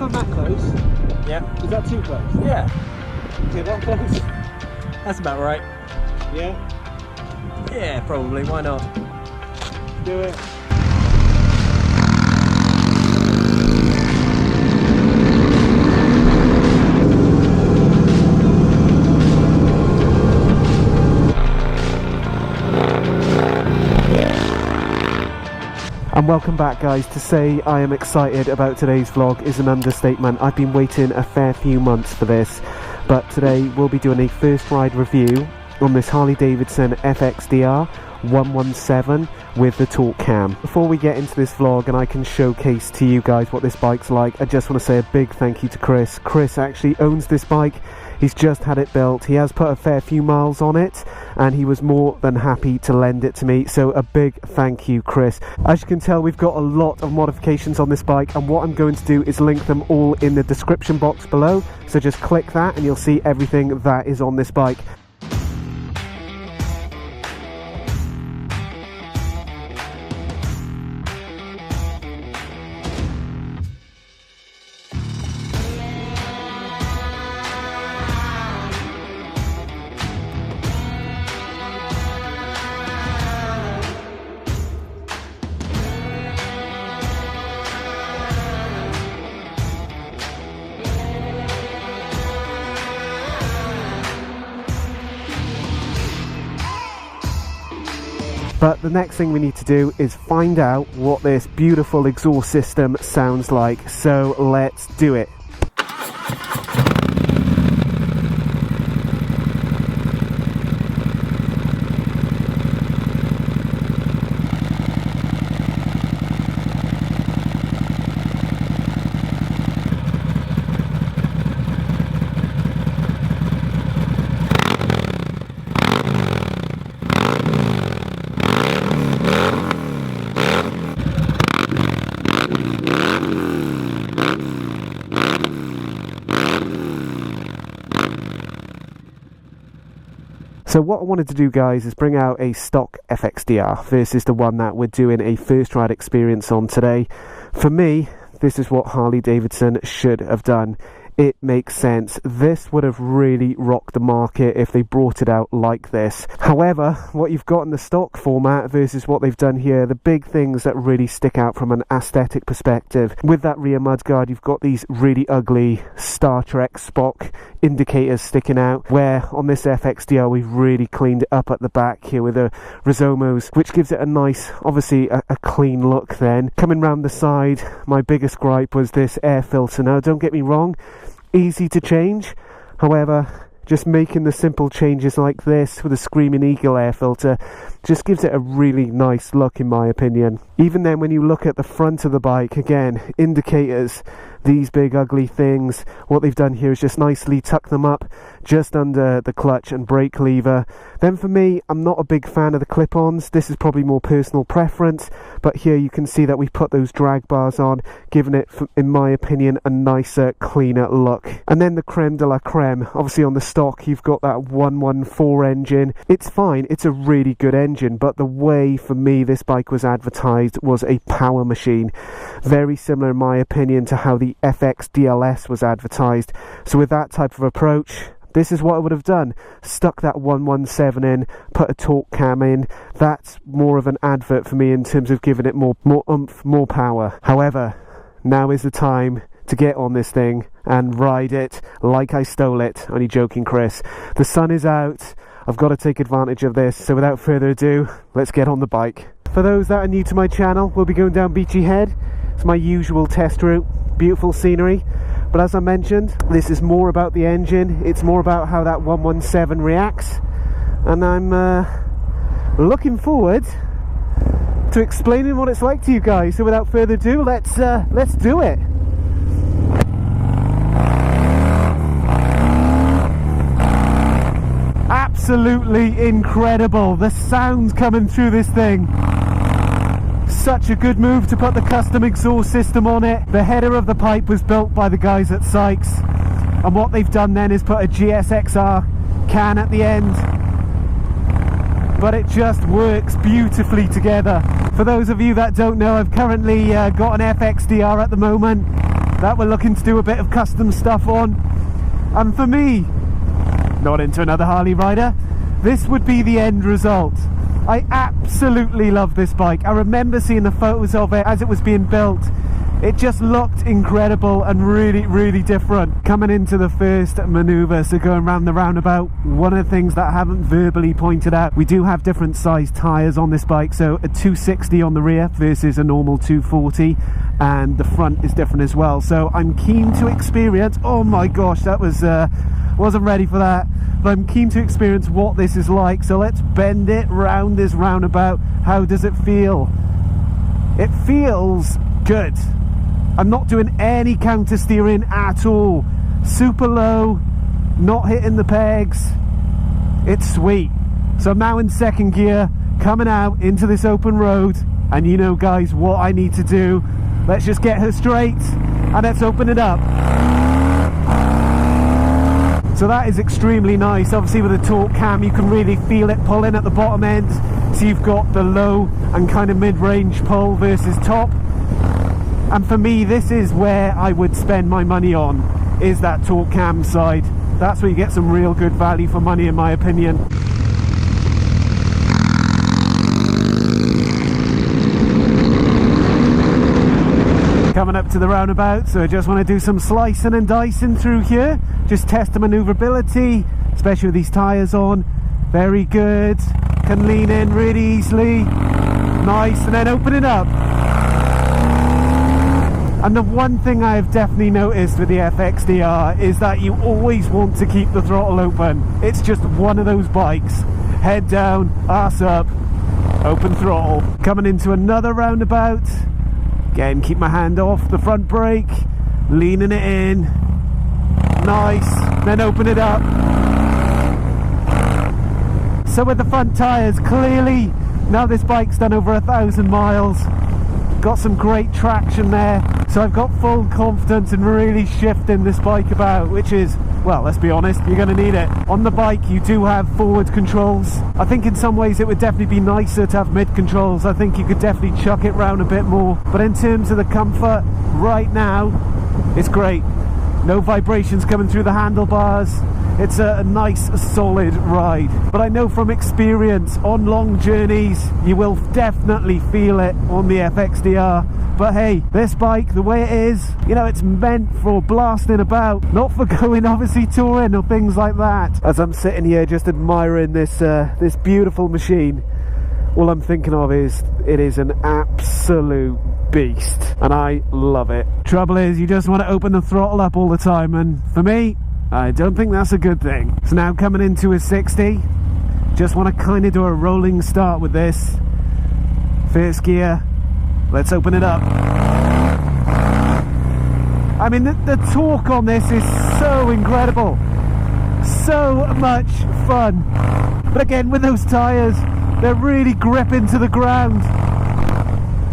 I'm that close? Yeah. Is that too close? Yeah. Okay, that close? That's about right. Yeah. Yeah, probably. Why not? Do it. And welcome back, guys. To say I am excited about today's vlog is an understatement. I've been waiting a fair few months for this, but today we'll be doing a first ride review on this Harley Davidson FXDR 117 with the Torque Cam. Before we get into this vlog and I can showcase to you guys what this bike's like, I just want to say a big thank you to Chris. Chris actually owns this bike. He's just had it built. He has put a fair few miles on it and he was more than happy to lend it to me. So a big thank you, Chris. As you can tell, we've got a lot of modifications on this bike, and what I'm going to do is link them all in the description box below. So just click that and you'll see everything that is on this bike. But the next thing we need to do is find out what this beautiful exhaust system sounds like. So let's do it. So what I wanted to do, guys, is bring out a stock FXDR versus the one that we're doing a first ride experience on today. For me, this is what Harley Davidson should have done. It makes sense. This would have really rocked the market if they brought it out like this. However, what you've got in the stock format versus what they've done here, the big things that really stick out from an aesthetic perspective. With that rear mudguard, you've got these really ugly Star Trek Spock indicators sticking out, where on this FXDR we've really cleaned it up at the back here with the Rizomos, which gives it a nice, obviously a clean look. Then coming round the side, my biggest gripe was this air filter. Now don't get me wrong, easy to change, however just making the simple changes like this with a Screaming Eagle air filter just gives it a really nice look, in my opinion. Even then, when you look at the front of the bike, again, indicators, these big ugly things, what they've done here is just nicely tuck them up just under the clutch and brake lever. Then for me, I'm not a big fan of the clip-ons. This is probably more personal preference, but here you can see that we've put those drag bars on, giving it, in my opinion, a nicer, cleaner look. And then the creme de la creme, obviously on the stock you've got that 114 engine. It's fine, it's a really good engine, but the way for me this bike was advertised was a power machine, very similar in my opinion to how the FX DLS was advertised. So with that type of approach, this is what I would have done. Stuck that 117 in, put a Torque Cam in. That's more of an advert for me in terms of giving it more oomph, more power. However, now is the time to get on this thing and ride it like I stole it. Only joking, Chris. The sun is out. I've got to take advantage of this. So without further ado, let's get on the bike. For those that are new to my channel, we'll be going down Beachy Head. It's my usual test route. Beautiful scenery. But as I mentioned, this is more about the engine. It's more about how that 117 reacts. And I'm looking forward to explaining what it's like to you guys. So without further ado, let's do it. Absolutely incredible. The sound coming through this thing. Such a good move to put the custom exhaust system on it. The header of the pipe was built by the guys at Sykes, and what they've done then is put a GSXR can at the end, but it just works beautifully together. For those of you that don't know, I've currently got an FXDR at the moment. that we're looking to do a bit of custom stuff on. And for me, not into another Harley rider, this would be the end result. I absolutely love this bike. I remember seeing the photos of it as it was being built. It just looked incredible and really, really different. Coming into the first manoeuvre, so going around the roundabout, one of the things that I haven't verbally pointed out, we do have different size tyres on this bike. So a 260 on the rear versus a normal 240, and the front is different as well. So I'm keen to experience, oh my gosh, that was, wasn't ready for that. But I'm keen to experience what this is like. So let's bend it round this roundabout. How does it feel? It feels good. I'm not doing any counter steering at all. Super low, not hitting the pegs. It's sweet. So I'm now in second gear, coming out into this open road. And you know, guys, what I need to do. Let's just get her straight and let's open it up. So that is extremely nice. Obviously with the torque cam, you can really feel it pulling at the bottom end. So you've got the low and kind of mid-range pull versus top. And for me, this is where I would spend my money on, is that torque cam side. That's where you get some real good value for money, in my opinion. Coming up to the roundabout, so I just want to do some slicing and dicing through here. Just test the manoeuvrability, especially with these tyres on. Very good. Can lean in really easily. Nice, and then open it up. And the one thing I have definitely noticed with the FXDR is that you always want to keep the throttle open. It's just one of those bikes. Head down, arse up, open throttle. Coming into another roundabout. Again, keep my hand off the front brake, leaning it in. Nice, then open it up. So with the front tyres, clearly, now this bike's done over 1,000 miles. Got some great traction there, so I've got full confidence in really shifting this bike about, which is, well, let's be honest, you're going to need it. On the bike you do have forward controls. I think in some ways it would definitely be nicer to have mid controls. I think you could definitely chuck it round a bit more, but in terms of the comfort right now, it's great. No vibrations coming through the handlebars. It's a nice solid ride, but I know from experience on long journeys you will definitely feel it on the FXDR. But hey, this bike, the way it is, you know, it's meant for blasting about, not for going obviously touring or things like that. As I'm sitting here just admiring this this beautiful machine, all I'm thinking of is it is an absolute beast and I love it. Trouble is, you just want to open the throttle up all the time, and for me, I don't think that's a good thing. So now coming into a 60, just want to kind of do a rolling start with this. First gear, let's open it up. I mean, the torque on this is so incredible. So much fun. But again, with those tyres, they're really gripping to the ground.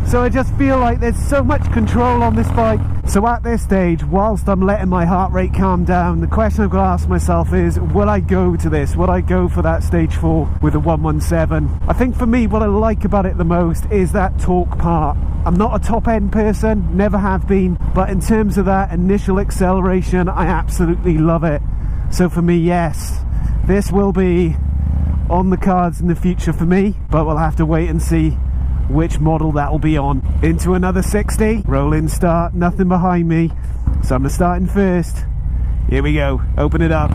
So I just feel like there's so much control on this bike. So at this stage, whilst I'm letting my heart rate calm down, the question I've got to ask myself is, will I go to this? Will I go for that stage 4 with a 117? I think for me, what I like about it the most is that torque part. I'm not a top end person, never have been, but in terms of that initial acceleration, I absolutely love it. So for me, yes, this will be on the cards in the future for me, but we'll have to wait and see which model that will be on. Into another 60, rolling start, nothing behind me, so I'm starting first. Here we go, open it up.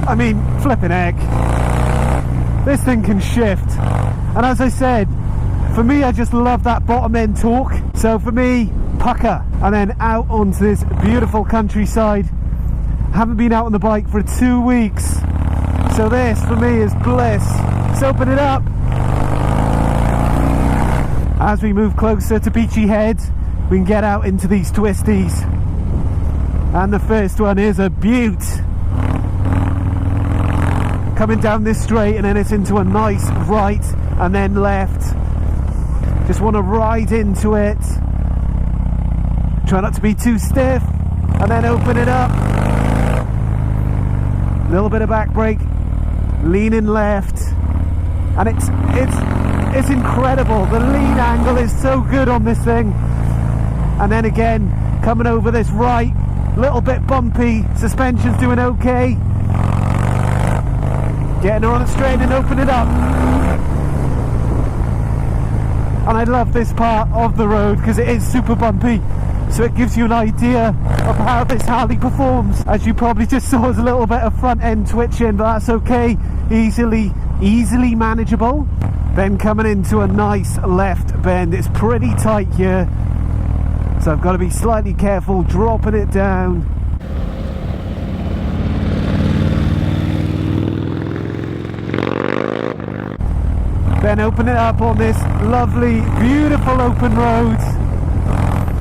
I mean, flipping heck, this thing can shift, and as I said, for me, I just love that bottom end torque. So for me, pucker, and then out onto this beautiful countryside. Haven't been out on the bike for 2 weeks, so this for me is bliss. Let's open it up. As we move closer to Beachy Head, we can get out into these twisties. And the first one is a beaut. Coming down this straight, and then it's into a nice right and then left. Just want to ride into it. Try not to be too stiff, and then open it up. Little bit of back brake, leaning left. And it's incredible. The lean angle is so good on this thing. and then again coming over this right, little bit bumpy, suspension's doing okay, getting her on the straight and open it up. And I love this part of the road because it is super bumpy, so it gives you an idea of how this Harley performs. As you probably just saw, there's a little bit of front end twitching, but that's okay, easily manageable. Then coming into a nice left bend, it's pretty tight here, so I've got to be slightly careful dropping it down. Then open it up on this lovely, beautiful open road.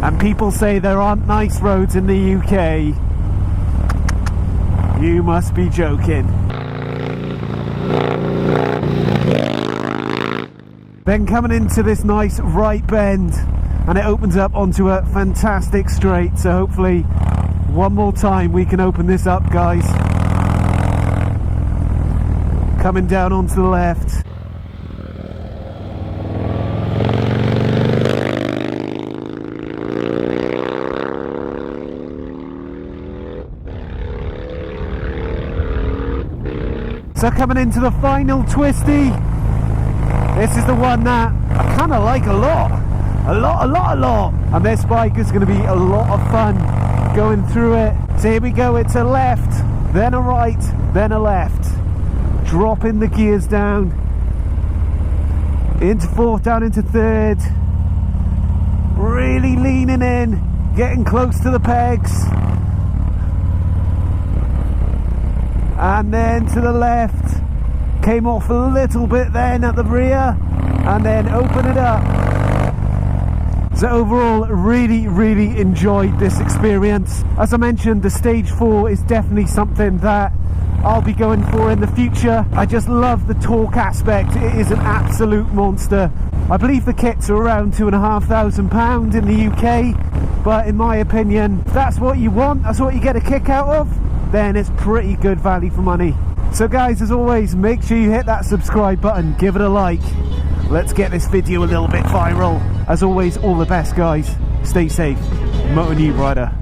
And people say there aren't nice roads in the UK. You must be joking. Then coming into this nice right bend, and it opens up onto a fantastic straight, so hopefully one more time we can open this up, guys. Coming down onto the left. So coming into the final twisty, this is the one that I kind of like a lot. And this bike is going to be a lot of fun going through it. So here we go, it's a left, then a right, then a left. Dropping the gears down, into fourth, down into third. Really leaning in, getting close to the pegs. And then to the left, came off a little bit then at the rear, and then open it up. So overall, really enjoyed this experience. As I mentioned, the Stage 4 is definitely something that I'll be going for in the future. I just love the torque aspect. It is an absolute monster. I believe the kits are around £2,500 in the UK, but in my opinion, if that's what you want, that's what you get a kick out of, then it's pretty good value for money. So guys, as always, make sure you hit that subscribe button, give it a like. Let's get this video a little bit viral. As always, all the best, guys. Stay safe. Moto Noob Rider.